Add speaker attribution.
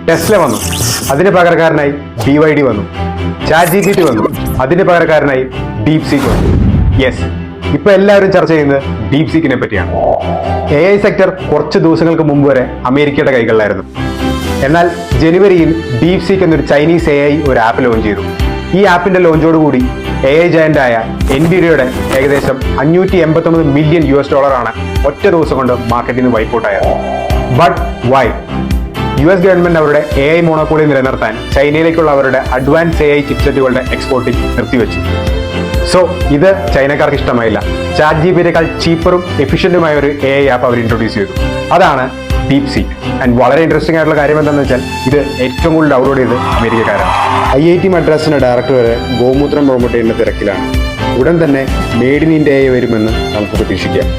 Speaker 1: Tesla വന്നു, അതിന് പകരക്കാരനായി BYD വന്നു. ChatGPT വന്നു, അതിന് പകരക്കാരനായി DeepSeek വന്നു. യെസ്, ഇപ്പൊ എല്ലാവരും ചർച്ച ചെയ്യുന്നത് DeepSeekനെ പറ്റിയാണ്. AI സെക്ടർ കുറച്ച് ദിവസങ്ങൾക്ക് മുമ്പ് വരെ അമേരിക്കയുടെ കൈകളിലായിരുന്നു. എന്നാൽ ജനുവരിയിൽ DeepSeek എന്നൊരു ചൈനീസ് AI ഒരു ആപ്പ് ലോഞ്ച് ചെയ്തു. ഈ ആപ്പിന്റെ ലോഞ്ചോടുകൂടി AI ജയന്റായ NVIDIAയുടെ ഏകദേശം $589 മില്യൺ ഒറ്റ ദിവസം കൊണ്ട് മാർക്കറ്റിൽ നിന്ന് വൈപ്പൗട്ടായത്. But why? US ഗവൺമെന്റ് അവരുടെ AI മോണോപോളി നിലനിർത്താൻ ചൈനയിലേക്കുള്ള അവരുടെ അഡ്വാൻസ് AI ചിപ്സെറ്റുകളുടെ എക്സ്പോർട്ടിംഗ് നിർത്തിവെച്ചു. സോ ഇത് ചൈനക്കാർക്ക് ഇഷ്ടമായില്ല. ChatGPTയേക്കാൾ ചീപ്പറും എഫിഷ്യന്റുമായ ഒരു AI ആപ്പ് അവർ ഇൻട്രൊഡ്യൂസ് ചെയ്തു. അതാണ് DeepSeek. ആൻഡ് വളരെ ഇൻട്രസ്റ്റിംഗ് ആയിട്ടുള്ള കാര്യം എന്താണെന്ന് വെച്ചാൽ ഇത് ഏറ്റവും കൂടുതൽ ഡൗൺലോഡ് ചെയ്ത് അമേരിക്കക്കാരാണ്. IIT മദ്രാസിന്റെ ഡയറക്ടർ വരെ ഗോമൂത്രം പ്രൊമോട്ട് ചെയ്യുന്ന തിരക്കിലാണ്. ഉടൻ തന്നെ മെയ്ഡ് ഇൻ ഇന്ത്യ വരുമെന്ന് നമുക്ക് പ്രതീക്ഷിക്കാം.